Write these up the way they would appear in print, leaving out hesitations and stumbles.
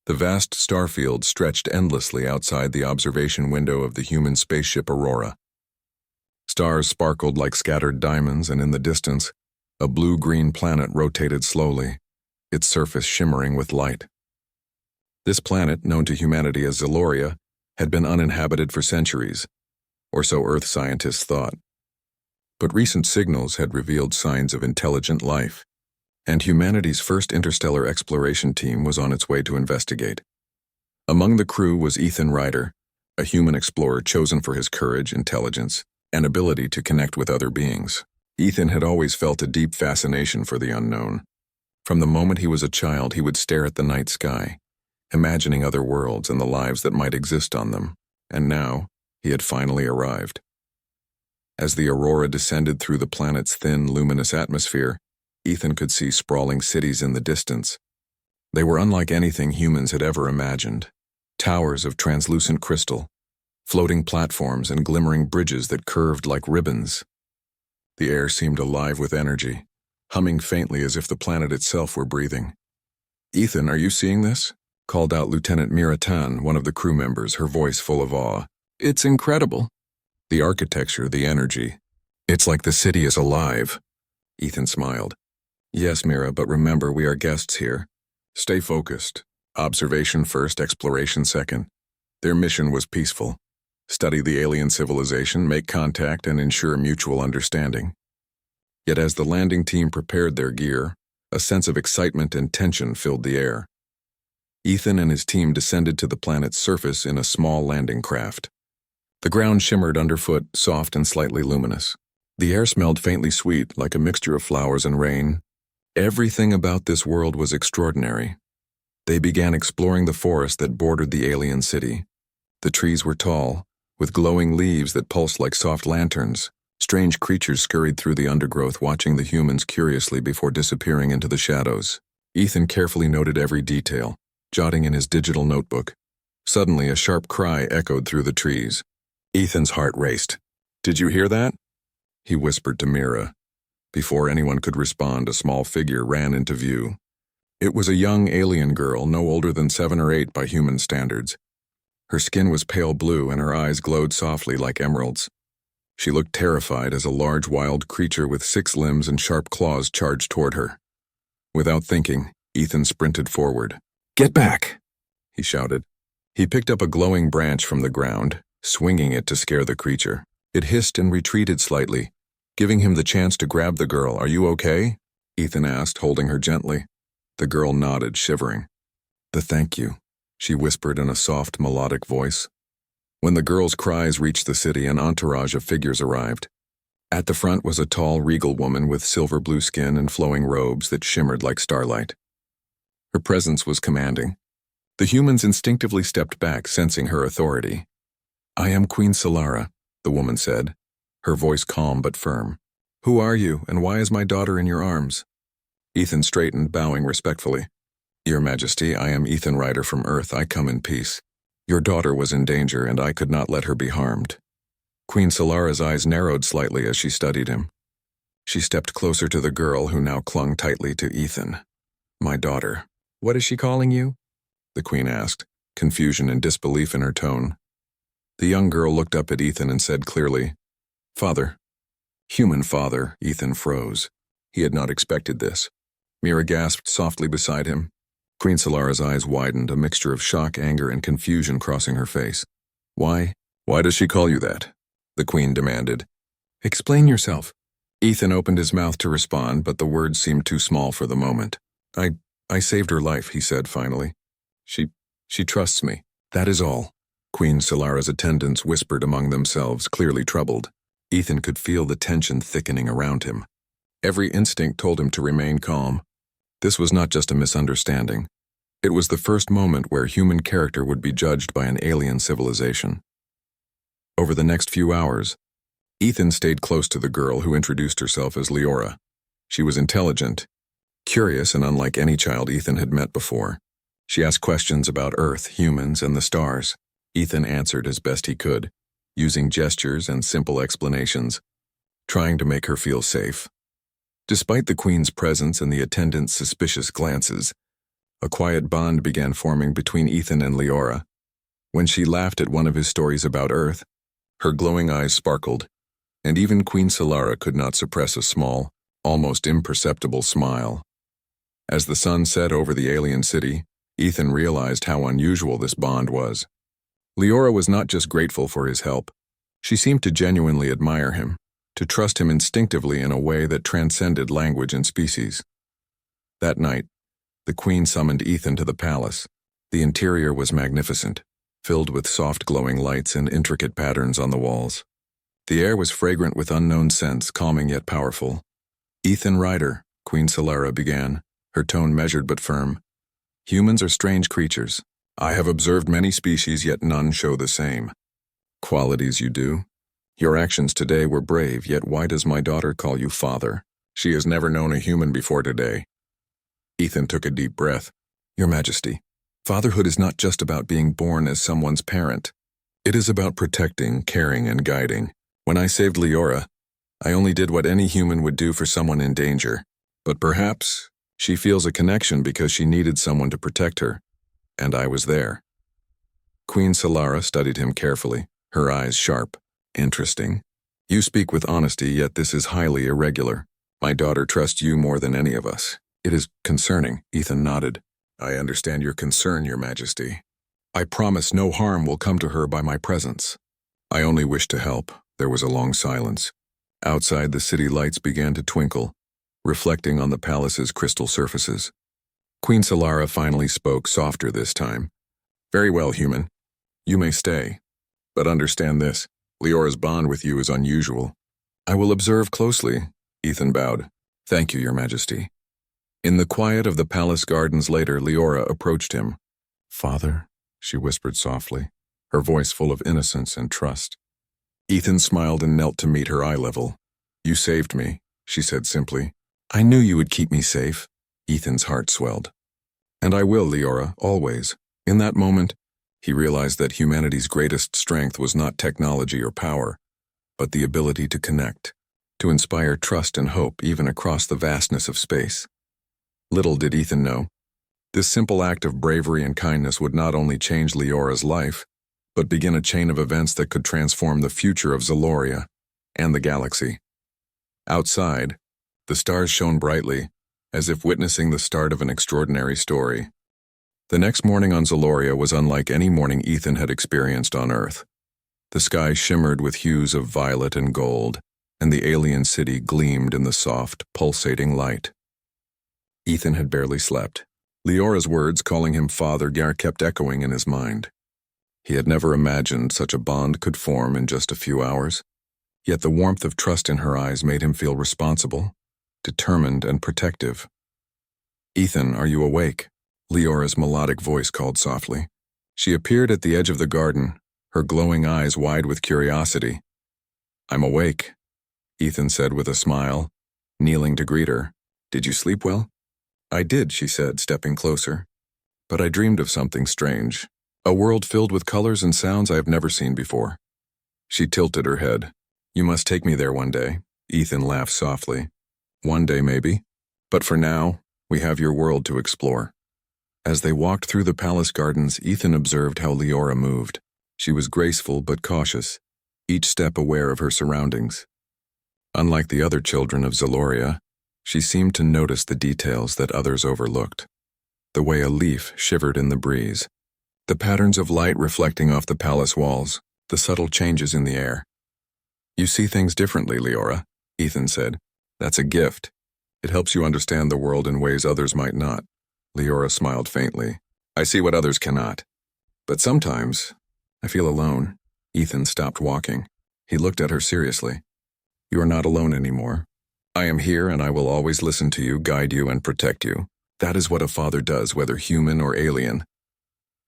The vast starfield stretched endlessly outside the observation window of the human spaceship Aurora. Stars sparkled like scattered diamonds, and in the distance, a blue-green planet rotated slowly, its surface shimmering with light. This planet, known to humanity as Zeloria, had been uninhabited for centuries, or so Earth scientists thought. But recent signals had revealed signs of intelligent life, and humanity's first interstellar exploration team was on its way to investigate. Among the crew was Ethan Ryder, a human explorer chosen for his courage, intelligence, and ability to connect with other beings. Ethan had always felt a deep fascination for the unknown. From the moment he was a child, he would stare at the night sky, imagining other worlds and the lives that might exist on them, and now he had finally arrived. As the Aurora descended through the planet's thin, luminous atmosphere, Ethan could see sprawling cities in the distance. They were unlike anything humans had ever imagined. Towers of translucent crystal, floating platforms and glimmering bridges that curved like ribbons. The air seemed alive with energy, humming faintly as if the planet itself were breathing. "Ethan, are you seeing this?" called out Lieutenant Mira Tan, one of the crew members, her voice full of awe. "It's incredible. The architecture, the energy. It's like the city is alive." Ethan smiled. "Yes, Mira, but remember, we are guests here. Stay focused. Observation first, exploration second." Their mission was peaceful. Study the alien civilization, make contact, and ensure mutual understanding. Yet as the landing team prepared their gear, a sense of excitement and tension filled the air. Ethan and his team descended to the planet's surface in a small landing craft. The ground shimmered underfoot, soft and slightly luminous. The air smelled faintly sweet, like a mixture of flowers and rain. Everything about this world was extraordinary. They began exploring the forest that bordered the alien city. The trees were tall, with glowing leaves that pulsed like soft lanterns. Strange creatures scurried through the undergrowth, watching the humans curiously before disappearing into the shadows. Ethan carefully noted every detail, jotting in his digital notebook. Suddenly, a sharp cry echoed through the trees. Ethan's heart raced. "Did you hear that?" he whispered to Mira. Before anyone could respond, a small figure ran into view. It was a young alien girl, no older than 7 or 8 by human standards. Her skin was pale blue and her eyes glowed softly like emeralds. She looked terrified as a large wild creature with 6 limbs and sharp claws charged toward her. Without thinking, Ethan sprinted forward. "Get back!" he shouted. He picked up a glowing branch from the ground, swinging it to scare the creature. It hissed and retreated slightly, giving him the chance to grab the girl. "Are you okay?" Ethan asked, holding her gently. The girl nodded, shivering. Thank you," she whispered in a soft, melodic voice. When the girl's cries reached the city, an entourage of figures arrived. At the front was a tall, regal woman with silver blue skin and flowing robes that shimmered like starlight. Her presence was commanding. The humans instinctively stepped back, sensing her authority. "I am Queen Solara," the woman said, her voice calm but firm. "Who are you, and why is my daughter in your arms?" Ethan straightened, bowing respectfully. "Your Majesty, I am Ethan Ryder from Earth. I come in peace. Your daughter was in danger, and I could not let her be harmed." Queen Solara's eyes narrowed slightly as she studied him. She stepped closer to the girl, who now clung tightly to Ethan. "My daughter." "What is she calling you?" the Queen asked, confusion and disbelief in her tone. The young girl looked up at Ethan and said clearly, "Father." "Human father." Ethan froze. He had not expected this. Mira gasped softly beside him. Queen Solara's eyes widened, a mixture of shock, anger, and confusion crossing her face. Why does she call you that?" the Queen demanded. "Explain yourself." Ethan opened his mouth to respond, but the words seemed too small for the moment. I saved her life," he said finally. She trusts me. That is all." Queen Solara's attendants whispered among themselves, clearly troubled. Ethan could feel the tension thickening around him. Every instinct told him to remain calm. This was not just a misunderstanding. It was the first moment where human character would be judged by an alien civilization. Over the next few hours, Ethan stayed close to the girl, who introduced herself as Leora. She was intelligent, curious, and unlike any child Ethan had met before. She asked questions about Earth, humans, and the stars. Ethan answered as best he could, using gestures and simple explanations, trying to make her feel safe. Despite the Queen's presence and the attendants' suspicious glances, A quiet bond began forming between Ethan and Leora. When she laughed at one of his stories about Earth, her glowing eyes sparkled, and even Queen Solara could not suppress a small, almost imperceptible smile. As the sun set over the alien city, Ethan realized how unusual this bond was. Leora was not just grateful for his help. She seemed to genuinely admire him, to trust him instinctively in a way that transcended language and species. That night, the Queen summoned Ethan to the palace. The interior was magnificent, filled with soft glowing lights and intricate patterns on the walls. The air was fragrant with unknown scents, calming yet powerful. "Ethan Ryder," Queen Solara began, her tone measured but firm. "Humans are strange creatures. I have observed many species, yet none show the same qualities you do. Your actions today were brave, yet why does my daughter call you father? She has never known a human before today." Ethan took a deep breath. "Your Majesty, fatherhood is not just about being born as someone's parent. It is about protecting, caring, and guiding. When I saved Leora, I only did what any human would do for someone in danger. But perhaps she feels a connection because she needed someone to protect her, and I was there." Queen Solara studied him carefully, her eyes sharp. "Interesting. You speak with honesty, yet this is highly irregular. My daughter trusts you more than any of us. It is concerning." Ethan nodded. "I understand your concern, Your Majesty. I promise no harm will come to her by my presence. I only wish to help." There was a long silence. Outside, the city lights began to twinkle, reflecting on the palace's crystal surfaces. Queen Solara finally spoke, softer this time. "Very well, human. You may stay. But understand this, Leora's bond with you is unusual." "I will observe closely," Ethan bowed. "Thank you, Your Majesty." In the quiet of the palace gardens later, Leora approached him. "Father," she whispered softly, her voice full of innocence and trust. Ethan smiled and knelt to meet her eye level. "You saved me," she said simply. "I knew you would keep me safe." Ethan's heart swelled. "And I will, Leora, always." In that moment, he realized that humanity's greatest strength was not technology or power, but the ability to connect, to inspire trust and hope even across the vastness of space. Little did Ethan know, this simple act of bravery and kindness would not only change Leora's life, but begin a chain of events that could transform the future of Zaloria and the galaxy. Outside, the stars shone brightly, as if witnessing the start of an extraordinary story. The next morning on Zaloria was unlike any morning Ethan had experienced on Earth. The sky shimmered with hues of violet and gold, and the alien city gleamed in the soft, pulsating light. Ethan had barely slept. Leora's words calling him father kept echoing in his mind. He had never imagined such a bond could form in just a few hours, yet the warmth of trust in her eyes made him feel responsible, determined, and protective. "Ethan, are you awake?" Leora's melodic voice called softly. She appeared at the edge of the garden, her glowing eyes wide with curiosity. "I'm awake," Ethan said with a smile, kneeling to greet her. "Did you sleep well?" "I did," she said, stepping closer. "But I dreamed of something strange. A world filled with colors and sounds I have never seen before." She tilted her head. "You must take me there one day." Ethan laughed softly. "One day, maybe. But for now, we have your world to explore." As they walked through the palace gardens, Ethan observed how Leora moved. She was graceful but cautious, each step aware of her surroundings. Unlike the other children of Zaloria, she seemed to notice the details that others overlooked. The way a leaf shivered in the breeze, the patterns of light reflecting off the palace walls, the subtle changes in the air. "You see things differently, Leora," Ethan said. "That's a gift. It helps you understand the world in ways others might not." Leora smiled faintly. "I see what others cannot. But sometimes, I feel alone." Ethan stopped walking. He looked at her seriously. "You are not alone anymore. I am here and I will always listen to you, guide you, and protect you. That is what a father does, whether human or alien."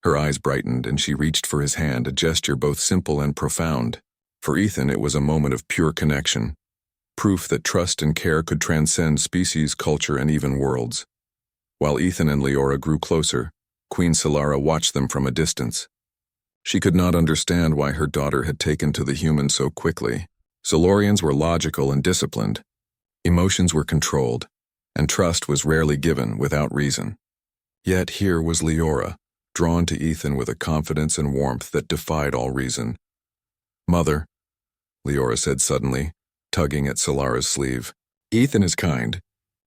Her eyes brightened and she reached for his hand, a gesture both simple and profound. For Ethan, it was a moment of pure connection, proof that trust and care could transcend species, culture, and even worlds. While Ethan and Leora grew closer, Queen Solara watched them from a distance. She could not understand why her daughter had taken to the human so quickly. Zalorians were logical and disciplined. Emotions were controlled, and trust was rarely given without reason. Yet here was Leora, drawn to Ethan with a confidence and warmth that defied all reason. "Mother," Leora said suddenly, tugging at Solara's sleeve. "Ethan is kind.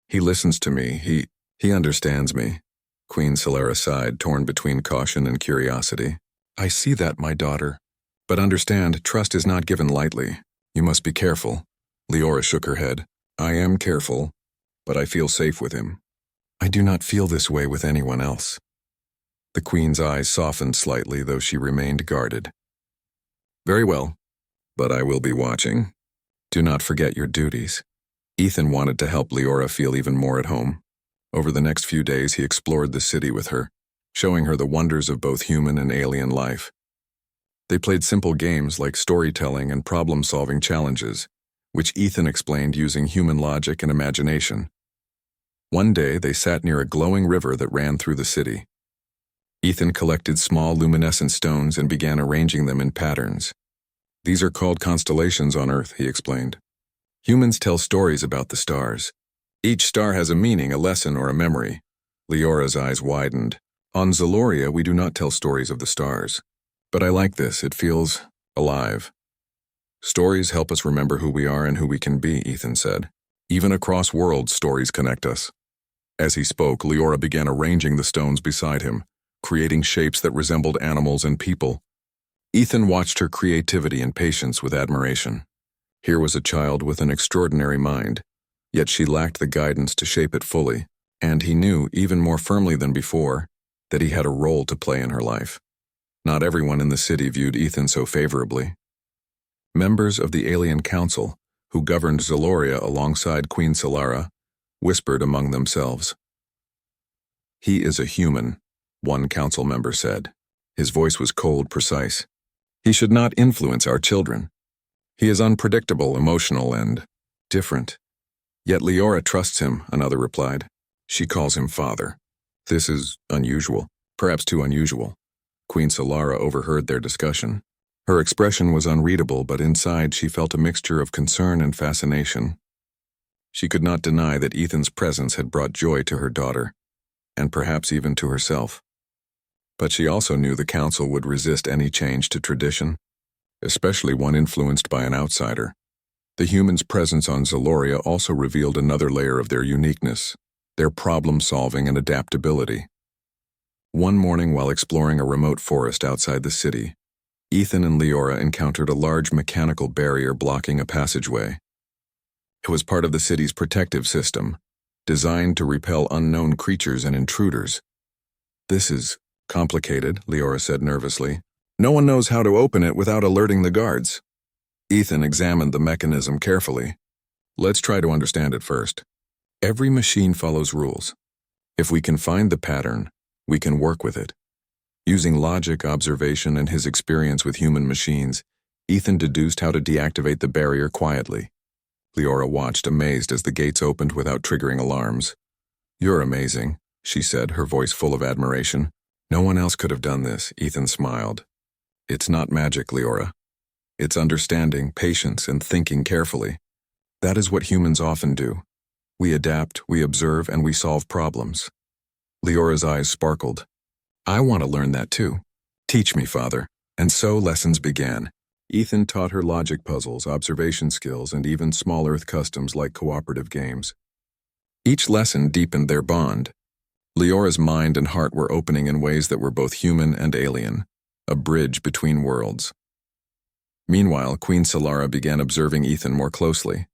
He listens to me. He understands me." Queen Solara sighed, torn between caution and curiosity. "I see that, my daughter. But understand, trust is not given lightly. You must be careful." Leora shook her head. "I am careful, but I feel safe with him. I do not feel this way with anyone else." The Queen's eyes softened slightly, though she remained guarded. "Very well, but I will be watching. Do not forget your duties." Ethan wanted to help Leora feel even more at home. Over the next few days, he explored the city with her, showing her the wonders of both human and alien life. They played simple games like storytelling and problem-solving challenges, which Ethan explained using human logic and imagination. One day, they sat near a glowing river that ran through the city. Ethan collected small luminescent stones and began arranging them in patterns. "These are called constellations on Earth," he explained. "Humans tell stories about the stars. Each star has a meaning, a lesson, or a memory." Leora's eyes widened. "On Zaloria, we do not tell stories of the stars. But I like this, it feels alive." "Stories help us remember who we are and who we can be," Ethan said. "Even across worlds, stories connect us." As he spoke, Leora began arranging the stones beside him, creating shapes that resembled animals and people. Ethan watched her creativity and patience with admiration. Here was a child with an extraordinary mind, yet she lacked the guidance to shape it fully, and he knew, even more firmly than before, that he had a role to play in her life. Not everyone in the city viewed Ethan so favorably. Members of the Alien Council, who governed Zaloria alongside Queen Solara, whispered among themselves. "He is a human," one council member said. His voice was cold, precise. "He should not influence our children. He is unpredictable, emotional, and different." "Yet Leora trusts him," another replied. "She calls him father." "This is unusual, perhaps too unusual." Queen Solara overheard their discussion. Her expression was unreadable, but inside she felt a mixture of concern and fascination. She could not deny that Ethan's presence had brought joy to her daughter, and perhaps even to herself. But she also knew the council would resist any change to tradition, especially one influenced by an outsider. The humans' presence on Zaloria also revealed another layer of their uniqueness, their problem-solving and adaptability. One morning while exploring a remote forest outside the city, Ethan and Leora encountered a large mechanical barrier blocking a passageway. It was part of the city's protective system, designed to repel unknown creatures and intruders. "This is complicated," Leora said nervously. "No one knows how to open it without alerting the guards." Ethan examined the mechanism carefully. "Let's try to understand it first. Every machine follows rules. If we can find the pattern, we can work with it." Using logic, observation, and his experience with human machines, Ethan deduced how to deactivate the barrier quietly. Leora watched, amazed as the gates opened without triggering alarms. "You're amazing," she said, her voice full of admiration. "No one else could have done this," Ethan smiled. "It's not magic, Leora. It's understanding, patience, and thinking carefully. That is what humans often do. We adapt, we observe, and we solve problems." Leora's eyes sparkled. "I want to learn that too. Teach me, Father." And so lessons began. Ethan taught her logic puzzles, observation skills, and even small Earth customs like cooperative games. Each lesson deepened their bond. Leora's mind and heart were opening in ways that were both human and alien, a bridge between worlds. Meanwhile, Queen Solara began observing Ethan more closely.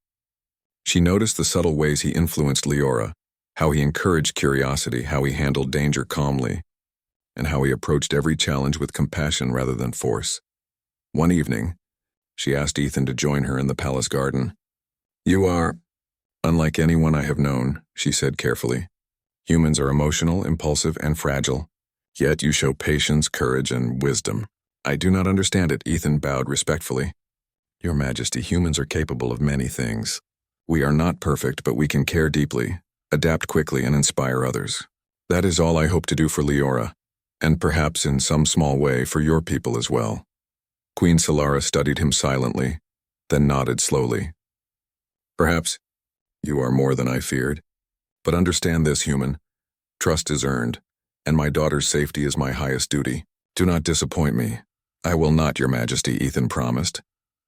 She noticed the subtle ways he influenced Leora, how he encouraged curiosity, how he handled danger calmly, and how he approached every challenge with compassion rather than force. One evening, she asked Ethan to join her in the palace garden. "You are unlike anyone I have known," she said carefully. "Humans are emotional, impulsive, and fragile. Yet you show patience, courage, and wisdom." "I do not understand it," Ethan bowed respectfully. "Your Majesty, humans are capable of many things. We are not perfect, but we can care deeply, adapt quickly, and inspire others. That is all I hope to do for Leora, and perhaps in some small way for your people as well." Queen Solara studied him silently, then nodded slowly. "Perhaps you are more than I feared. But understand this, human. Trust is earned, and my daughter's safety is my highest duty. Do not disappoint me. I will not, Your Majesty, Ethan promised.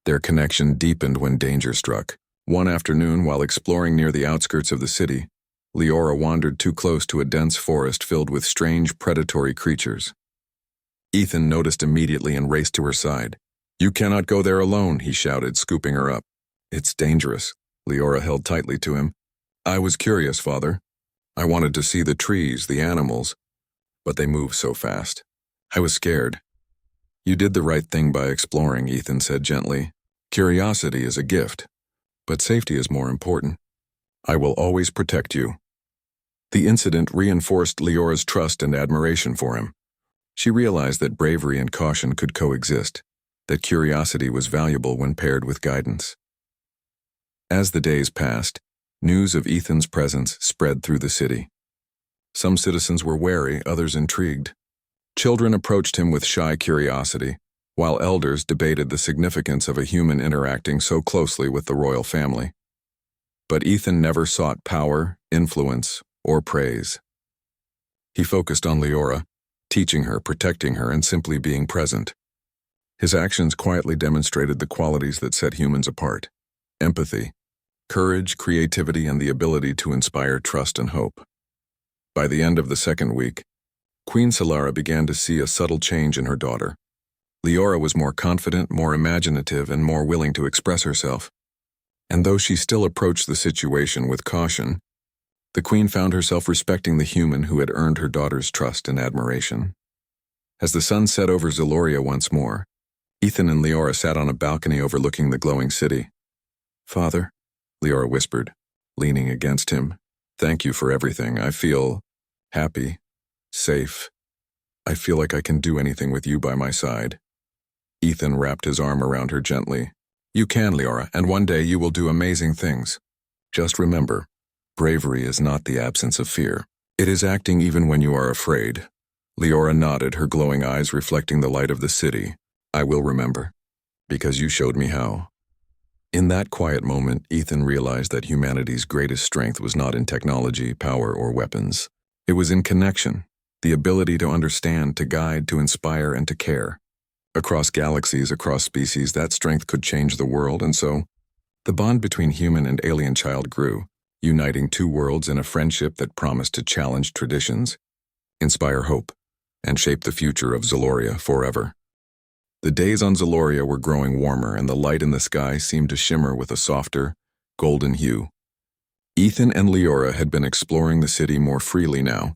Their connection deepened when danger struck. One afternoon, while exploring near the outskirts of the city, Leora wandered too close to a dense forest filled with strange predatory creatures. Ethan noticed immediately and raced to her side. "You cannot go there alone," he shouted, scooping her up. "It's dangerous." Leora held tightly to him. "I was curious, Father. I wanted to see the trees, the animals, but they move so fast. I was scared." "You did the right thing by exploring," Ethan said gently. "Curiosity is a gift, but safety is more important. I will always protect you." The incident reinforced Leora's trust and admiration for him. She realized that bravery and caution could coexist, that curiosity was valuable when paired with guidance. As the days passed, news of Ethan's presence spread through the city. Some citizens were wary, others intrigued. Children approached him with shy curiosity, while elders debated the significance of a human interacting so closely with the royal family. But Ethan never sought power, influence, or praise. He focused on Leora, teaching her, protecting her, and simply being present. His actions quietly demonstrated the qualities that set humans apart: empathy, courage, creativity, and the ability to inspire trust and hope. By the end of the second week, Queen Solara began to see a subtle change in her daughter. Leora was more confident, more imaginative, and more willing to express herself. And though she still approached the situation with caution, the queen found herself respecting the human who had earned her daughter's trust and admiration. As the sun set over Zaloria once more, Ethan and Leora sat on a balcony overlooking the glowing city. "Father," Leora whispered, leaning against him, "thank you for everything. I feel happy, safe. I feel like I can do anything with you by my side." Ethan wrapped his arm around her gently. "You can, Leora, and one day you will do amazing things. Just remember, bravery is not the absence of fear. It is acting even when you are afraid." Leora nodded, her glowing eyes reflecting the light of the city. "I will remember, because you showed me how." In that quiet moment, Ethan realized that humanity's greatest strength was not in technology, power, or weapons. It was in connection, the ability to understand, to guide, to inspire, and to care. Across galaxies, across species, that strength could change the world, and so the bond between human and alien child grew, uniting two worlds in a friendship that promised to challenge traditions, inspire hope, and shape the future of Zaloria forever. The days on Zaloria were growing warmer, and the light in the sky seemed to shimmer with a softer, golden hue. Ethan and Leora had been exploring the city more freely now,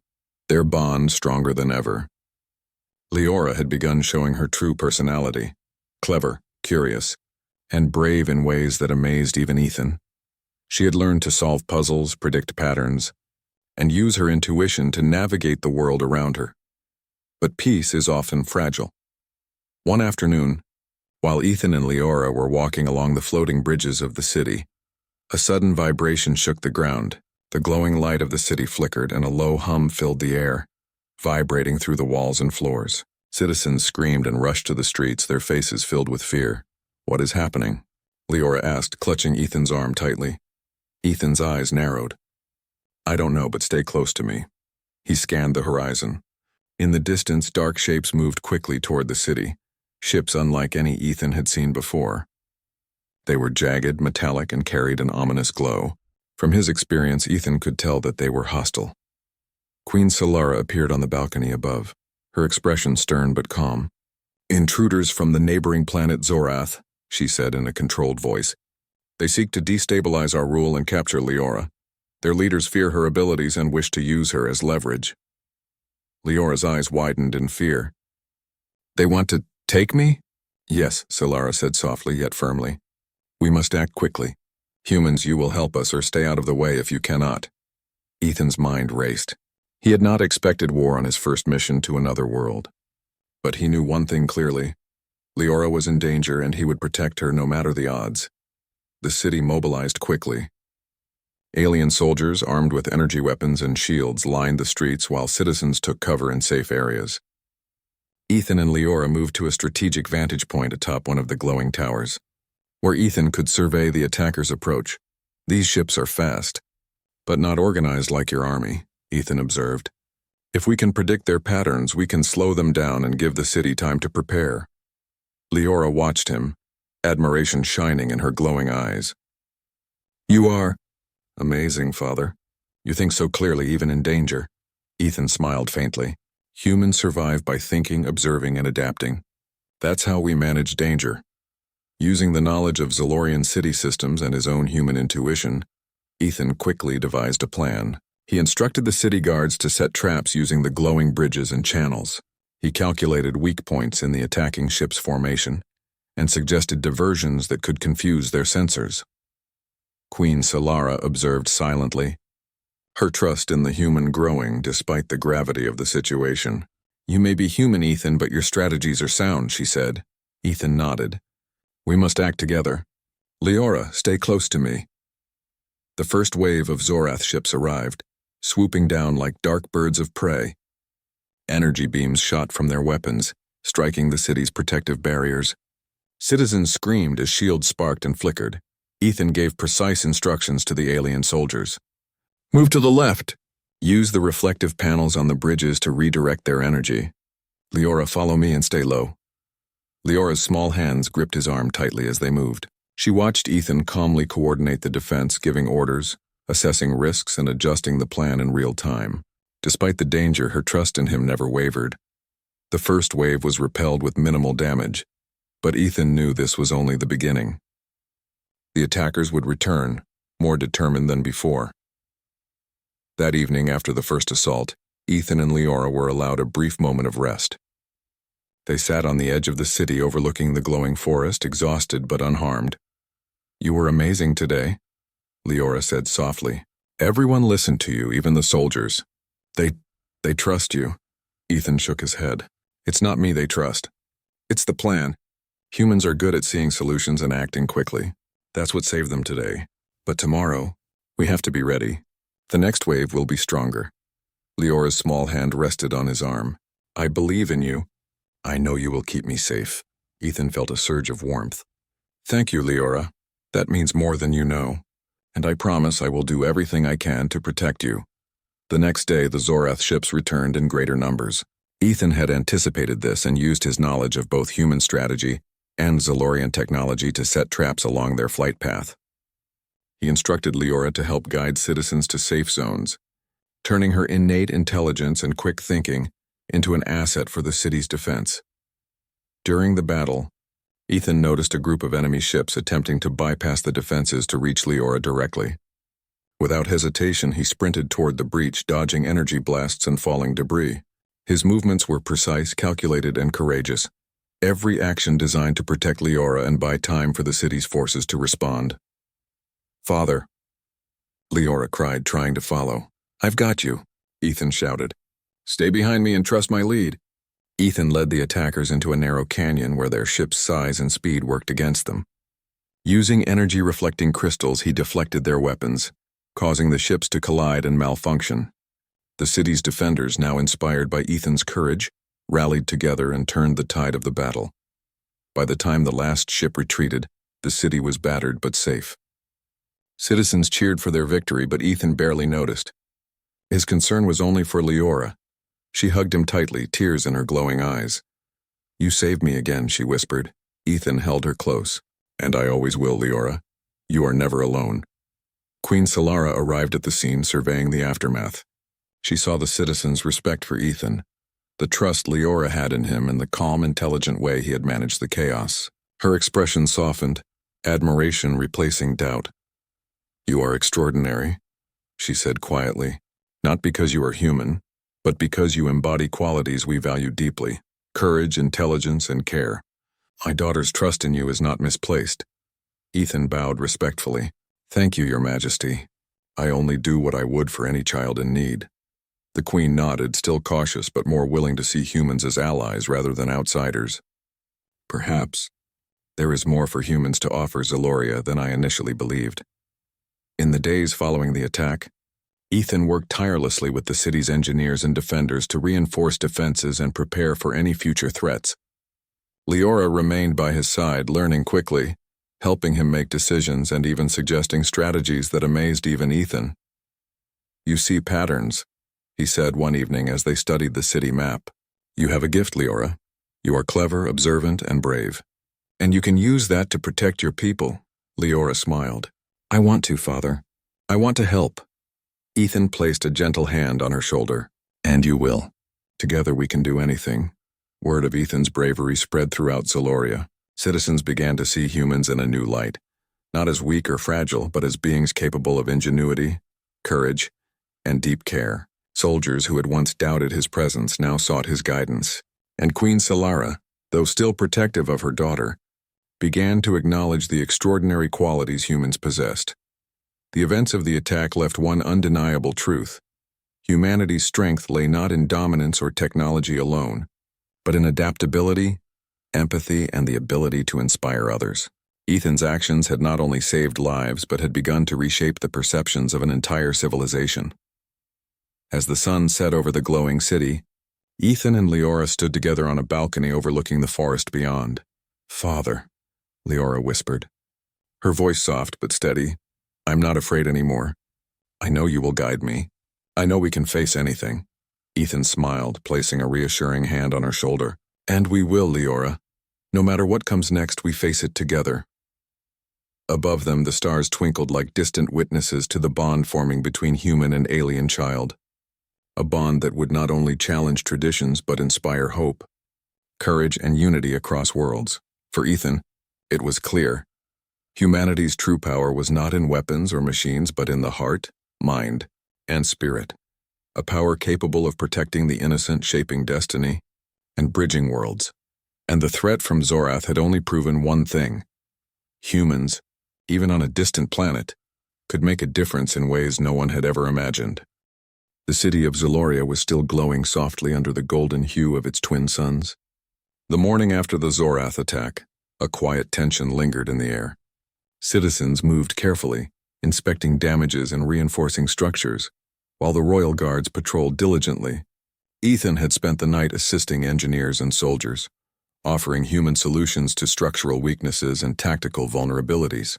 their bond stronger than ever. Leora had begun showing her true personality, clever, curious, and brave in ways that amazed even Ethan. She had learned to solve puzzles, predict patterns, and use her intuition to navigate the world around her. But peace is often fragile. One afternoon, while Ethan and Leora were walking along the floating bridges of the city, a sudden vibration shook the ground. The glowing light of the city flickered, and a low hum filled the air, vibrating through the walls and floors. Citizens screamed and rushed to the streets, their faces filled with fear. "What is happening?" Leora asked, clutching Ethan's arm tightly. Ethan's eyes narrowed. "I don't know, but stay close to me." He scanned the horizon. In the distance, dark shapes moved quickly toward the city, ships unlike any Ethan had seen before. They were jagged, metallic, and carried an ominous glow. From his experience, Ethan could tell that they were hostile. Queen Solara appeared on the balcony above, her expression stern but calm. "Intruders from the neighboring planet Zorath," she said in a controlled voice. "They seek to destabilize our rule and capture Leora. Their leaders fear her abilities and wish to use her as leverage." Leora's eyes widened in fear. "They want to take me?" "Yes," Solara said softly yet firmly. "We must act quickly. Humans, you will help us or stay out of the way if you cannot." Ethan's mind raced. He had not expected war on his first mission to another world. But he knew one thing clearly. Leora was in danger, and he would protect her no matter the odds. The city mobilized quickly. Alien soldiers, armed with energy weapons and shields, lined the streets while citizens took cover in safe areas. Ethan and Leora moved to a strategic vantage point atop one of the glowing towers, where Ethan could survey the attackers' approach. "These ships are fast, but not organized like your army," Ethan observed. If we can predict their patterns, we can slow them down and give the city time to prepare. Leora watched him, admiration shining in her glowing eyes. You are amazing, Father. You think so clearly even in danger. Ethan smiled faintly. Humans survive by thinking, observing, and adapting. That's how we manage danger. Using the knowledge of Zalorian city systems and his own human intuition, Ethan quickly devised a plan. He instructed the city guards to set traps using the glowing bridges and channels. He calculated weak points in the attacking ship's formation and suggested diversions that could confuse their sensors. Queen Solara observed silently, her trust in the human growing despite the gravity of the situation. You may be human, Ethan, but your strategies are sound, she said. Ethan nodded. We must act together. Leora, stay close to me. The first wave of Zorath ships arrived, swooping down like dark birds of prey. Energy beams shot from their weapons, striking the city's protective barriers. Citizens screamed as shields sparked and flickered. Ethan gave precise instructions to the alien soldiers. Move to the left. Use the reflective panels on the bridges to redirect their energy. Leora, follow me and stay low. Leora's small hands gripped his arm tightly as they moved. She watched Ethan calmly coordinate the defense, giving orders, assessing risks, and adjusting the plan in real time. Despite the danger, her trust in him never wavered. The first wave was repelled with minimal damage, but Ethan knew this was only the beginning. The attackers would return, more determined than before. That evening, after the first assault, Ethan and Leora were allowed a brief moment of rest. They sat on the edge of the city overlooking the glowing forest, exhausted but unharmed. You were amazing today, Leora said softly. Everyone listened to you, even the soldiers. They trust you. Ethan shook his head. It's not me they trust. It's the plan. Humans are good at seeing solutions and acting quickly. That's what saved them today. But tomorrow, we have to be ready. The next wave will be stronger. Leora's small hand rested on his arm. I believe in you. I know you will keep me safe. Ethan felt a surge of warmth. Thank you, Leora. That means more than you know. And I promise I will do everything I can to protect you. The next day, the Zorath ships returned in greater numbers. Ethan had anticipated this and used his knowledge of both human strategy and Zalorian technology to set traps along their flight path. He instructed Leora to help guide citizens to safe zones, turning her innate intelligence and quick thinking into an asset for the city's defense. During the battle, Ethan noticed a group of enemy ships attempting to bypass the defenses to reach Leora directly. Without hesitation, he sprinted toward the breach, dodging energy blasts and falling debris. His movements were precise, calculated, and courageous, every action designed to protect Leora and buy time for the city's forces to respond. Father, Leora cried, trying to follow. I've got you, Ethan shouted. Stay behind me and trust my lead. Ethan led the attackers into a narrow canyon where their ship's size and speed worked against them. Using energy-reflecting crystals, he deflected their weapons, causing the ships to collide and malfunction. The city's defenders, now inspired by Ethan's courage, rallied together and turned the tide of the battle. By the time the last ship retreated, the city was battered but safe. Citizens cheered for their victory, but Ethan barely noticed. His concern was only for Leora. She hugged him tightly, tears in her glowing eyes. You saved me again, she whispered. Ethan held her close. And I always will, Leora. You are never alone. Queen Solara arrived at the scene, surveying the aftermath. She saw the citizens' respect for Ethan, the trust Leora had in him, and the calm, intelligent way he had managed the chaos. Her expression softened, admiration replacing doubt. You are extraordinary, she said quietly, not because you are human, but because you embody qualities we value deeply, courage, intelligence, and care. My daughter's trust in you is not misplaced. Ethan bowed respectfully. Thank you, Your Majesty. I only do what I would for any child in need. The Queen nodded, still cautious but more willing to see humans as allies rather than outsiders. Perhaps there is more for humans to offer Zaloria than I initially believed. In the days following the attack, Ethan worked tirelessly with the city's engineers and defenders to reinforce defenses and prepare for any future threats. Leora remained by his side, learning quickly, helping him make decisions and even suggesting strategies that amazed even Ethan. You see patterns, he said one evening as they studied the city map. You have a gift, Leora. You are clever, observant, and brave. And you can use that to protect your people. Leora smiled. I want to, Father. I want to help. Ethan placed a gentle hand on her shoulder. And you will. Together we can do anything. Word of Ethan's bravery spread throughout Zaloria. Citizens began to see humans in a new light, not as weak or fragile, but as beings capable of ingenuity, courage, and deep care. Soldiers who had once doubted his presence now sought his guidance, and Queen Solara, though still protective of her daughter, began to acknowledge the extraordinary qualities humans possessed. The events of the attack left one undeniable truth. Humanity's strength lay not in dominance or technology alone, but in adaptability, empathy, and the ability to inspire others. Ethan's actions had not only saved lives but had begun to reshape the perceptions of an entire civilization. As the sun set over the glowing city, Ethan and Leora stood together on a balcony overlooking the forest beyond. Father, Leora whispered, her voice soft but steady. I'm not afraid anymore. I know you will guide me. I know we can face anything. Ethan smiled, placing a reassuring hand on her shoulder. And we will, Leora. No matter what comes next, we face it together. Above them, the stars twinkled like distant witnesses to the bond forming between human and alien child. A bond that would not only challenge traditions but inspire hope, courage, and unity across worlds. For Ethan, it was clear. Humanity's true power was not in weapons or machines but in the heart, mind, and spirit. A power capable of protecting the innocent, shaping destiny, and bridging worlds. And the threat from Zorath had only proven one thing. Humans, even on a distant planet, could make a difference in ways no one had ever imagined. The city of Zaloria was still glowing softly under the golden hue of its twin suns. The morning after the Zorath attack, a quiet tension lingered in the air. Citizens moved carefully, inspecting damages and reinforcing structures, while the royal guards patrolled diligently. Ethan had spent the night assisting engineers and soldiers, offering human solutions to structural weaknesses and tactical vulnerabilities.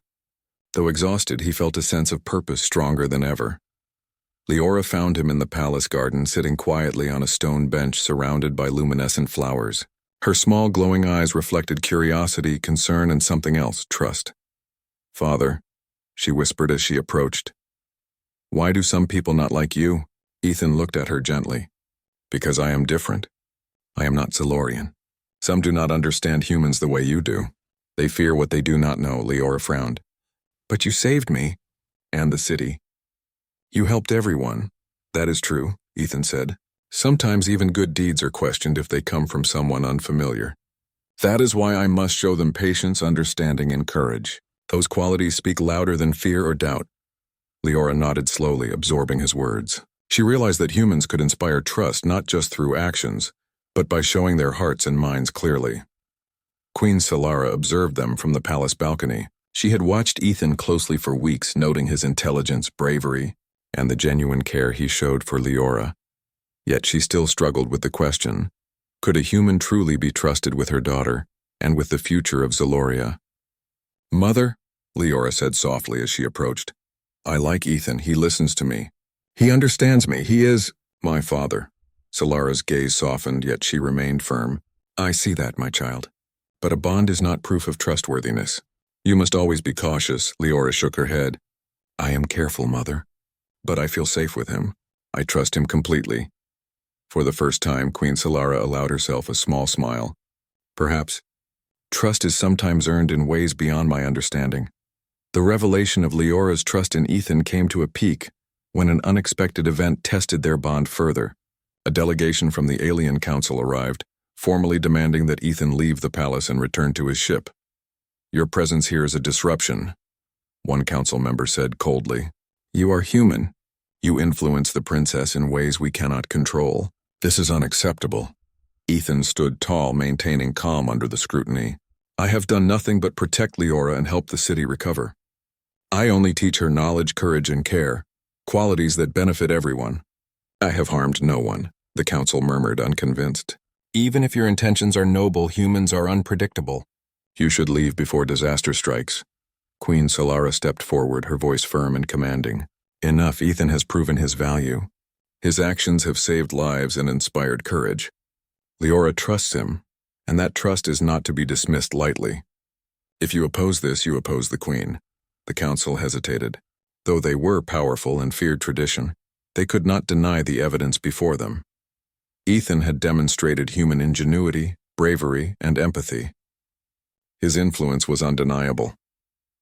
Though exhausted, he felt a sense of purpose stronger than ever. Leora found him in the palace garden, sitting quietly on a stone bench surrounded by luminescent flowers. Her small glowing eyes reflected curiosity, concern, and something else, trust. Father, she whispered as she approached. Why do some people not like you? Ethan looked at her gently. Because I am different. I am not Zalorian. Some do not understand humans the way you do. They fear what they do not know, Leora frowned. But you saved me, and the city. You helped everyone. That is true, Ethan said. Sometimes even good deeds are questioned if they come from someone unfamiliar. That is why I must show them patience, understanding, and courage. Those qualities speak louder than fear or doubt. Leora nodded slowly, absorbing his words. She realized that humans could inspire trust not just through actions, but by showing their hearts and minds clearly. Queen Solara observed them from the palace balcony. She had watched Ethan closely for weeks, noting his intelligence, bravery, and the genuine care he showed for Leora. Yet she still struggled with the question, could a human truly be trusted with her daughter and with the future of Zaloria? Mother, Leora said softly as she approached. I like Ethan. He listens to me. He understands me. He is my father. Solara's gaze softened, yet she remained firm. I see that, my child. But a bond is not proof of trustworthiness. You must always be cautious, Leora shook her head. I am careful, Mother. But I feel safe with him. I trust him completely. For the first time, Queen Solara allowed herself a small smile. Perhaps trust is sometimes earned in ways beyond my understanding. The revelation of Leora's trust in Ethan came to a peak when an unexpected event tested their bond further. A delegation from the Alien Council arrived, formally demanding that Ethan leave the palace and return to his ship. Your presence here is a disruption, one council member said coldly. You are human. You influence the princess in ways we cannot control. This is unacceptable. Ethan stood tall, maintaining calm under the scrutiny. I have done nothing but protect Leora and help the city recover. I only teach her knowledge, courage, and care, qualities that benefit everyone. I have harmed no one, the council murmured, unconvinced. Even if your intentions are noble, humans are unpredictable. You should leave before disaster strikes. Queen Solara stepped forward, her voice firm and commanding. Enough, Ethan has proven his value. His actions have saved lives and inspired courage. Leora trusts him, and that trust is not to be dismissed lightly. If you oppose this, you oppose the Queen. The council hesitated. Though they were powerful and feared tradition, they could not deny the evidence before them. Ethan had demonstrated human ingenuity, bravery, and empathy. His influence was undeniable.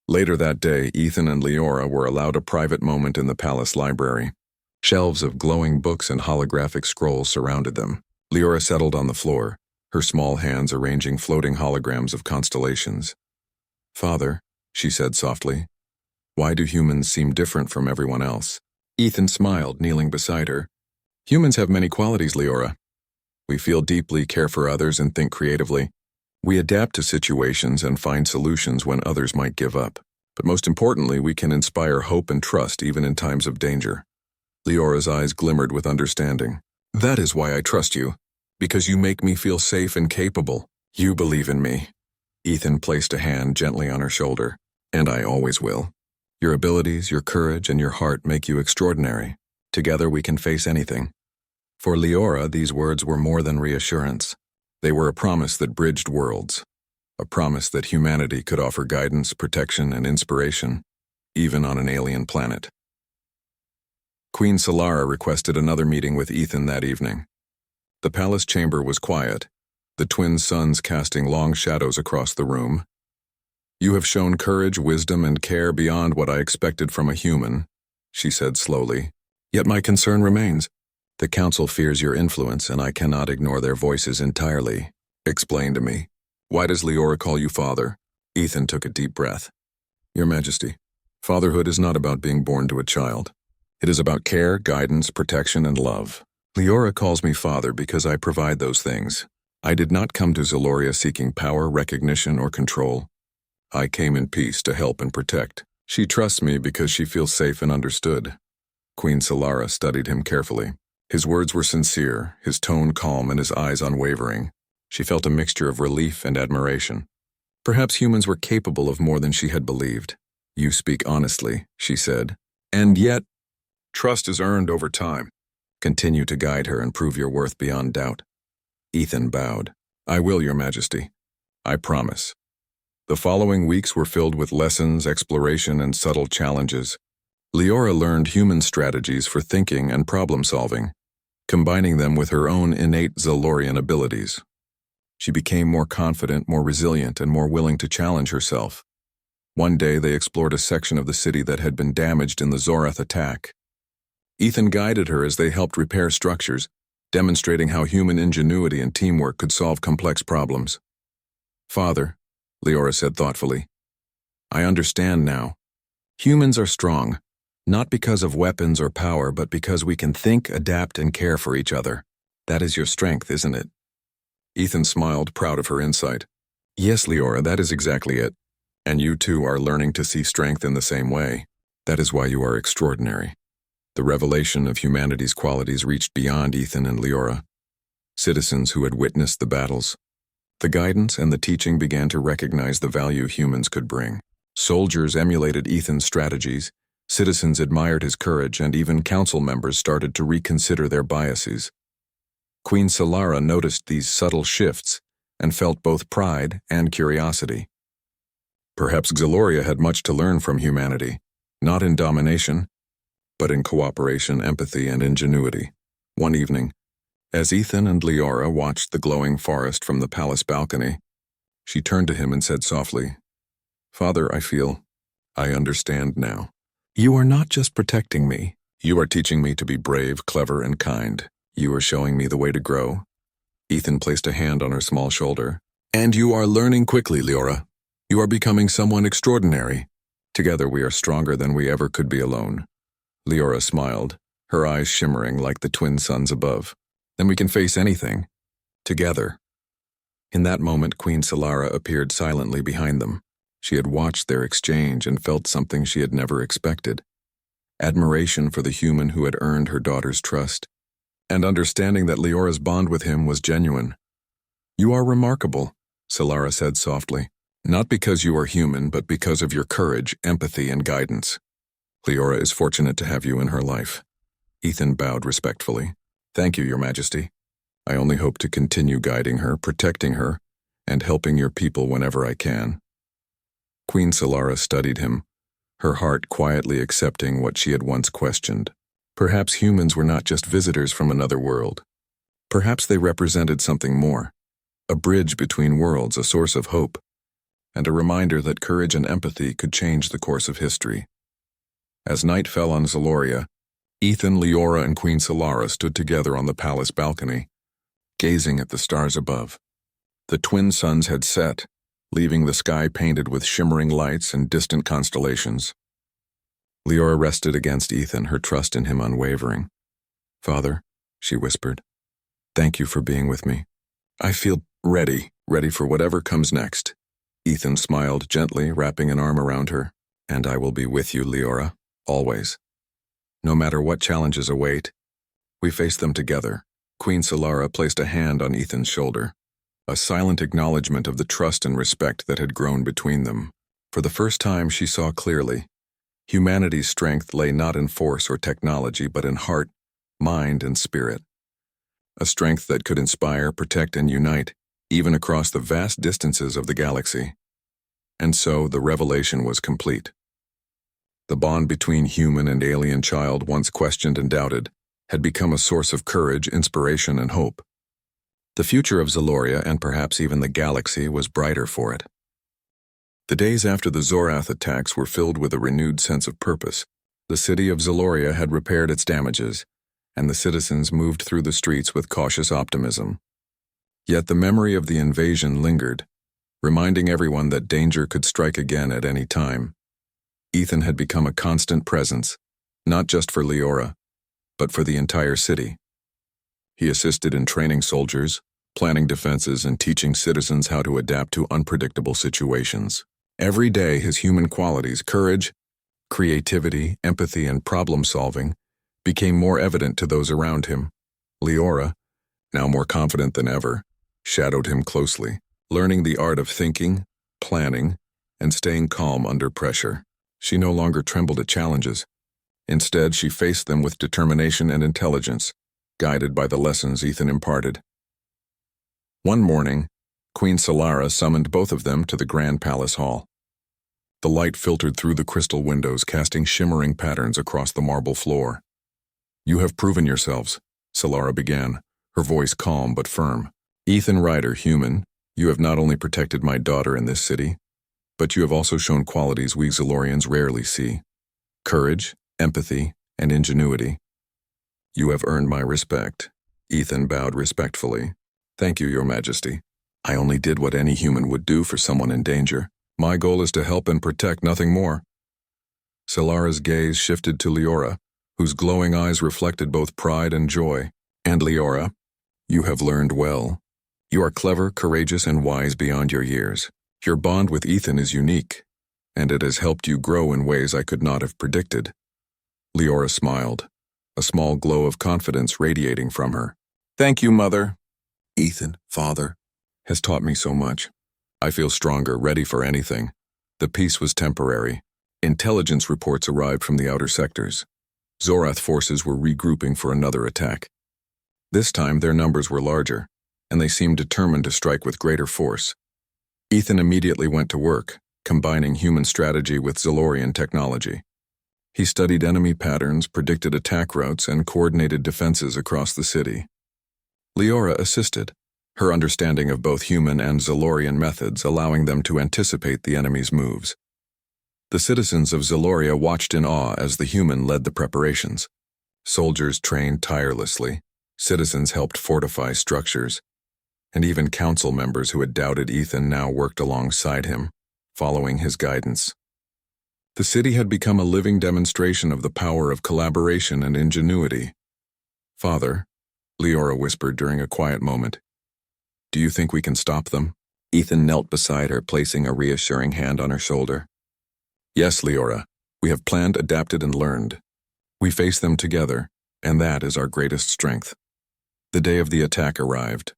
Later that day, Ethan and Leora were allowed a private moment in the palace library. Shelves of glowing books and holographic scrolls surrounded them. Leora settled on the floor, her small hands arranging floating holograms of constellations. "Father," she said softly, "why do humans seem different from everyone else?" Ethan smiled, kneeling beside her. "Humans have many qualities, Leora. We feel deeply, care for others, and think creatively. We adapt to situations and find solutions when others might give up. But most importantly, we can inspire hope and trust even in times of danger." Leora's eyes glimmered with understanding. "That is why I trust you, because you make me feel safe and capable. You believe in me." Ethan placed a hand gently on her shoulder. "And I always will. Your abilities, your courage, and your heart make you extraordinary. Together we can face anything." For Leora, these words were more than reassurance. They were a promise that bridged worlds, a promise that humanity could offer guidance, protection, and inspiration, even on an alien planet. Queen Solara requested another meeting with Ethan that evening. The palace chamber was quiet, the twin suns casting long shadows across the room. "You have shown courage, wisdom, and care beyond what I expected from a human," she said slowly. "Yet my concern remains. The council fears your influence, and I cannot ignore their voices entirely. Explain to me. Why does Leora call you father?" Ethan took a deep breath. "Your Majesty, fatherhood is not about being born to a child. It is about care, guidance, protection, and love. Leora calls me father because I provide those things. I did not come to Zaloria seeking power, recognition, or control. I came in peace to help and protect. She trusts me because she feels safe and understood." Queen Solara studied him carefully. His words were sincere, his tone calm, and his eyes unwavering. She felt a mixture of relief and admiration. Perhaps humans were capable of more than she had believed. "You speak honestly," she said. "And yet, trust is earned over time. Continue to guide her and prove your worth beyond doubt." Ethan bowed. "I will, Your Majesty. I promise." The following weeks were filled with lessons, exploration, and subtle challenges. Leora learned human strategies for thinking and problem-solving, combining them with her own innate Zalorian abilities. She became more confident, more resilient, and more willing to challenge herself. One day they explored a section of the city that had been damaged in the Zorath attack. Ethan guided her as they helped repair structures, demonstrating how human ingenuity and teamwork could solve complex problems. "Father," Leora said thoughtfully, "I understand now. Humans are strong, not because of weapons or power, but because we can think, adapt, and care for each other. That is your strength, isn't it?" Ethan smiled, proud of her insight. "Yes, Leora, that is exactly it. And you too are learning to see strength in the same way. That is why you are extraordinary." The revelation of humanity's qualities reached beyond Ethan and Leora. Citizens who had witnessed the battles, the guidance, and the teaching began to recognize the value humans could bring. Soldiers emulated Ethan's strategies, citizens admired his courage, and even council members started to reconsider their biases. Queen Solara noticed these subtle shifts and felt both pride and curiosity. Perhaps Xaloria had much to learn from humanity, not in domination, but in cooperation, empathy, and ingenuity. One evening, as Ethan and Leora watched the glowing forest from the palace balcony, she turned to him and said softly, "Father, I understand now. You are not just protecting me. You are teaching me to be brave, clever, and kind. You are showing me the way to grow." Ethan placed a hand on her small shoulder. "And you are learning quickly, Leora. You are becoming someone extraordinary. Together we are stronger than we ever could be alone." Leora smiled, her eyes shimmering like the twin suns above. "Then we can face anything. Together." In that moment, Queen Solara appeared silently behind them. She had watched their exchange and felt something she had never expected. Admiration for the human who had earned her daughter's trust, and understanding that Leora's bond with him was genuine. "You are remarkable," Solara said softly. "Not because you are human, but because of your courage, empathy, and guidance. Leora is fortunate to have you in her life." Ethan bowed respectfully. Thank you, Your Majesty. I only hope to continue guiding her, protecting her, and helping your people whenever I can. Queen Solara studied him, her heart quietly accepting what she had once questioned. Perhaps humans were not just visitors from another world. Perhaps they represented something more, a bridge between worlds, a source of hope, and a reminder that courage and empathy could change the course of history. As night fell on Zaloria, Ethan, Leora, and Queen Solara stood together on the palace balcony, gazing at the stars above. The twin suns had set, leaving the sky painted with shimmering lights and distant constellations. Leora rested against Ethan, her trust in him unwavering. "Father," she whispered, "thank you for being with me. I feel ready for whatever comes next." Ethan smiled gently, wrapping an arm around her. "And I will be with you, Leora, always. No matter what challenges await, we face them together." Queen Solara placed a hand on Ethan's shoulder, a silent acknowledgement of the trust and respect that had grown between them. For the first time she saw clearly, humanity's strength lay not in force or technology, but in heart, mind, and spirit. A strength that could inspire, protect, and unite, even across the vast distances of the galaxy. And so the revelation was complete. The bond between human and alien child, once questioned and doubted, had become a source of courage, inspiration, and hope. The future of Zaloria, and perhaps even the galaxy, was brighter for it. The days after the Zorath attacks were filled with a renewed sense of purpose. The city of Zaloria had repaired its damages, and the citizens moved through the streets with cautious optimism. Yet the memory of the invasion lingered, reminding everyone that danger could strike again at any time. Ethan had become a constant presence, not just for Leora, but for the entire city. He assisted in training soldiers, planning defenses, and teaching citizens how to adapt to unpredictable situations. Every day his human qualities, courage, creativity, empathy, and problem-solving, became more evident to those around him. Leora, now more confident than ever, shadowed him closely, learning the art of thinking, planning, and staying calm under pressure. She no longer trembled at challenges. Instead, she faced them with determination and intelligence, guided by the lessons Ethan imparted. One morning, Queen Solara summoned both of them to the Grand Palace Hall. The light filtered through the crystal windows, casting shimmering patterns across the marble floor. "You have proven yourselves," Solara began, her voice calm but firm. "Ethan Ryder, human, you have not only protected my daughter in this city, but you have also shown qualities we Zalorians rarely see: courage, empathy, and ingenuity. You have earned my respect." Ethan bowed respectfully. "Thank you, Your Majesty. I only did what any human would do for someone in danger. My goal is to help and protect, nothing more." Solara's gaze shifted to Leora, whose glowing eyes reflected both pride and joy. "And Leora, you have learned well. You are clever, courageous, and wise beyond your years. Your bond with Ethan is unique, and it has helped you grow in ways I could not have predicted." Leora smiled, a small glow of confidence radiating from her. "Thank you, Mother. Ethan, Father, has taught me so much. I feel stronger, ready for anything." The peace was temporary. Intelligence reports arrived from the outer sectors. Zorath forces were regrouping for another attack. This time their numbers were larger, and they seemed determined to strike with greater force. Ethan immediately went to work, combining human strategy with Zalorian technology. He studied enemy patterns, predicted attack routes, and coordinated defenses across the city. Leora assisted, her understanding of both human and Zalorian methods allowing them to anticipate the enemy's moves. The citizens of Zaloria watched in awe as the human led the preparations. Soldiers trained tirelessly, citizens helped fortify structures, and even council members who had doubted Ethan now worked alongside him, following his guidance. The city had become a living demonstration of the power of collaboration and ingenuity. "Father," Leora whispered during a quiet moment, "do you think we can stop them?" Ethan knelt beside her, placing a reassuring hand on her shoulder. "Yes, Leora. We have planned, adapted, and learned. We face them together, and that is our greatest strength." The day of the attack arrived.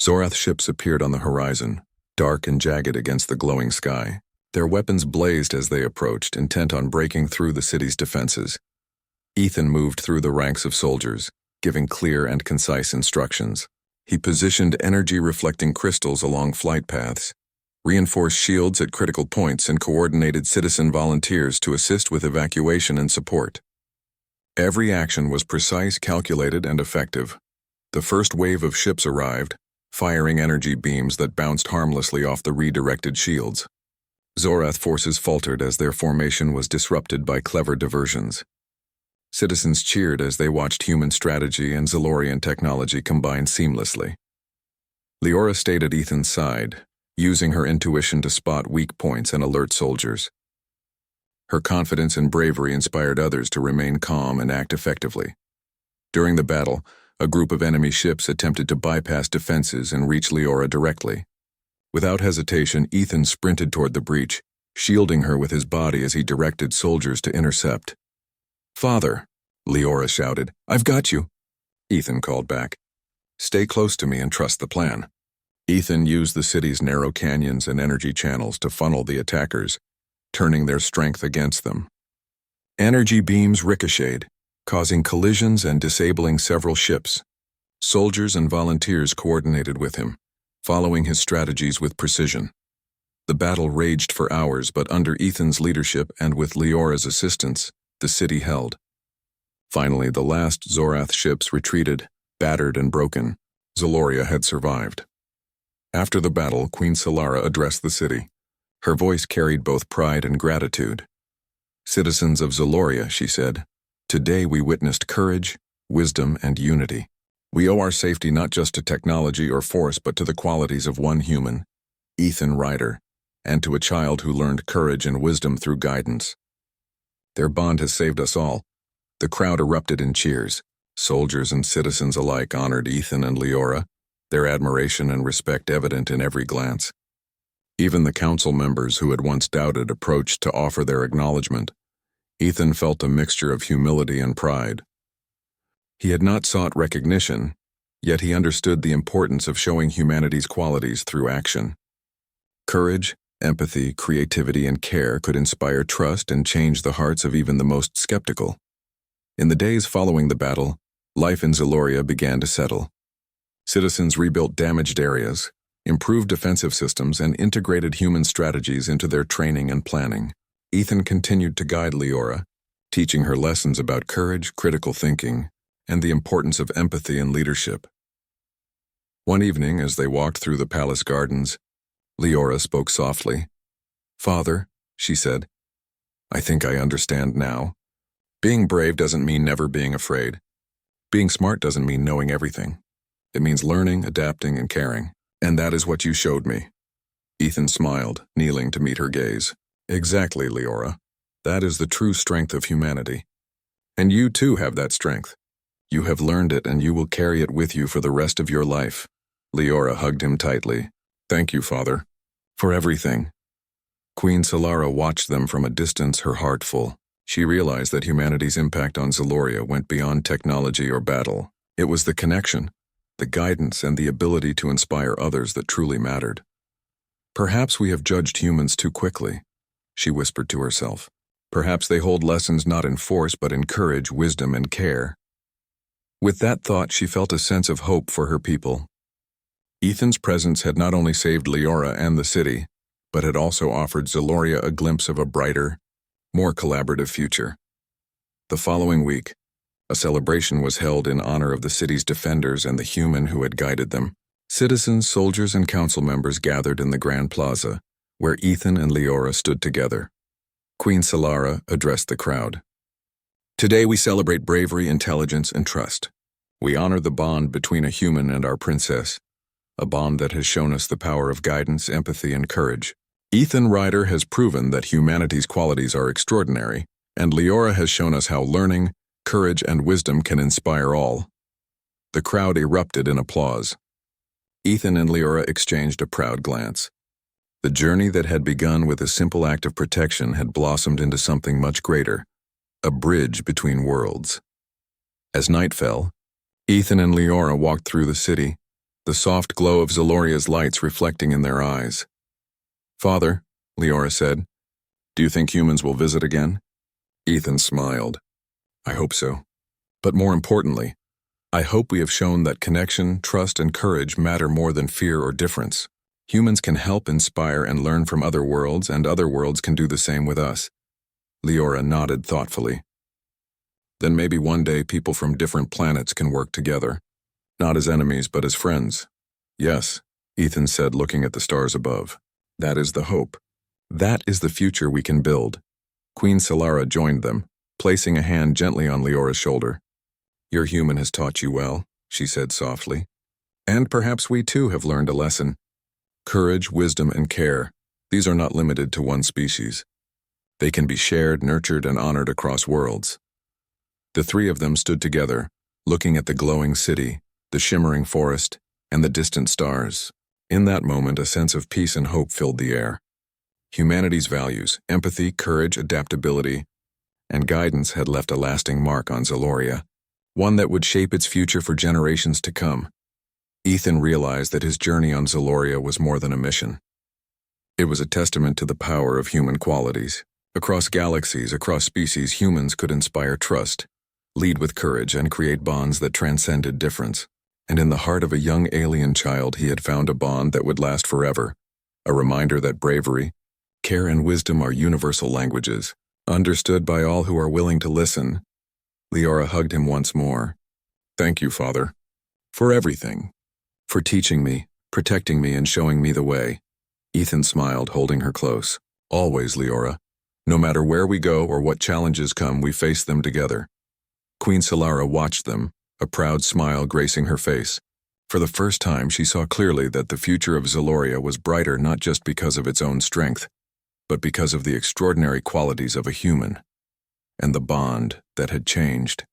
Zorath ships appeared on the horizon, dark and jagged against the glowing sky. Their weapons blazed as they approached, intent on breaking through the city's defenses. Ethan moved through the ranks of soldiers, giving clear and concise instructions. He positioned energy-reflecting crystals along flight paths, reinforced shields at critical points, and coordinated citizen volunteers to assist with evacuation and support. Every action was precise, calculated, and effective. The first wave of ships arrived, firing energy beams that bounced harmlessly off the redirected shields. Zorath forces faltered as their formation was disrupted by clever diversions. Citizens cheered as they watched human strategy and Zalorian technology combine seamlessly. Leora stayed at Ethan's side, using her intuition to spot weak points and alert soldiers. Her confidence and bravery inspired others to remain calm and act effectively. During the battle, a group of enemy ships attempted to bypass defenses and reach Leora directly. Without hesitation, Ethan sprinted toward the breach, shielding her with his body as he directed soldiers to intercept. "Father," Leora shouted, "I've got you." Ethan called back, "Stay close to me and trust the plan." Ethan used the city's narrow canyons and energy channels to funnel the attackers, turning their strength against them. Energy beams ricocheted, causing collisions and disabling several ships. Soldiers and volunteers coordinated with him, following his strategies with precision. The battle raged for hours, but under Ethan's leadership and with Leora's assistance, the city held. Finally, the last Zorath ships retreated, battered and broken. Zaloria had survived. After the battle, Queen Solara addressed the city. Her voice carried both pride and gratitude. "Citizens of Zaloria," she said, "today we witnessed courage, wisdom, and unity. We owe our safety not just to technology or force, but to the qualities of one human, Ethan Ryder, and to a child who learned courage and wisdom through guidance. Their bond has saved us all." The crowd erupted in cheers. Soldiers and citizens alike honored Ethan and Leora, their admiration and respect evident in every glance. Even the council members who had once doubted approached to offer their acknowledgement. Ethan felt a mixture of humility and pride. He had not sought recognition, yet he understood the importance of showing humanity's qualities through action. Courage, empathy, creativity, and care could inspire trust and change the hearts of even the most skeptical. In the days following the battle, life in Zaloria began to settle. Citizens rebuilt damaged areas, improved defensive systems, and integrated human strategies into their training and planning. Ethan continued to guide Leora, teaching her lessons about courage, critical thinking, and the importance of empathy and leadership. One evening, as they walked through the palace gardens, Leora spoke softly. "Father," she said, "I think I understand now. Being brave doesn't mean never being afraid. Being smart doesn't mean knowing everything. It means learning, adapting, and caring. And that is what you showed me." Ethan smiled, kneeling to meet her gaze. "Exactly, Leora. That is the true strength of humanity. And you too have that strength. You have learned it and you will carry it with you for the rest of your life." Leora hugged him tightly. "Thank you, Father, for everything." Queen Solara watched them from a distance, her heart full. She realized that humanity's impact on Zaloria went beyond technology or battle. It was the connection, the guidance, and the ability to inspire others that truly mattered. "Perhaps we have judged humans too quickly," she whispered to herself. "Perhaps they hold lessons not in force but in courage, wisdom, and care." With that thought, she felt a sense of hope for her people. Ethan's presence had not only saved Leora and the city, but had also offered Zaloria a glimpse of a brighter, more collaborative future. The following week, a celebration was held in honor of the city's defenders and the human who had guided them. Citizens, soldiers, and council members gathered in the Grand Plaza, where Ethan and Leora stood together. Queen Solara addressed the crowd. "Today we celebrate bravery, intelligence, and trust. We honor the bond between a human and our princess, a bond that has shown us the power of guidance, empathy, and courage. Ethan Ryder has proven that humanity's qualities are extraordinary, and Leora has shown us how learning, courage, and wisdom can inspire all." The crowd erupted in applause. Ethan and Leora exchanged a proud glance. The journey that had begun with a simple act of protection had blossomed into something much greater, a bridge between worlds. As night fell, Ethan and Leora walked through the city, the soft glow of Zaloria's lights reflecting in their eyes. "Father," Leora said, "do you think humans will visit again?" Ethan smiled. I hope so. But more importantly, I hope we have shown that connection, trust, and courage matter more than fear or difference. Humans can help, inspire, and learn from other worlds, and other worlds can do the same with us. Leora nodded thoughtfully. Then maybe one day people from different planets can work together. Not as enemies, but as friends. Yes, Ethan said, looking at the stars above. That is the hope. That is the future we can build. Queen Solara joined them, placing a hand gently on Leora's shoulder. Your human has taught you well, she said softly. And perhaps we too have learned a lesson. Courage, wisdom, and care, these are not limited to one species. They can be shared, nurtured, and honored across worlds. The three of them stood together, looking at the glowing city, the shimmering forest, and the distant stars. In that moment, a sense of peace and hope filled the air. Humanity's values, empathy, courage, adaptability, and guidance had left a lasting mark on Zaloria, one that would shape its future for generations to come. Ethan realized that his journey on Zaloria was more than a mission. It was a testament to the power of human qualities. Across galaxies, across species, humans could inspire trust, lead with courage, and create bonds that transcended difference. And in the heart of a young alien child, he had found a bond that would last forever, a reminder that bravery, care, and wisdom are universal languages, understood by all who are willing to listen. Leora hugged him once more. Thank you, Father, for everything. For teaching me, protecting me, and showing me the way. Ethan smiled, holding her close. Always, Leora. No matter where we go or what challenges come, we face them together. Queen Solara watched them, a proud smile gracing her face. For the first time, she saw clearly that the future of Zaloria was brighter not just because of its own strength, but because of the extraordinary qualities of a human, and the bond that had changed.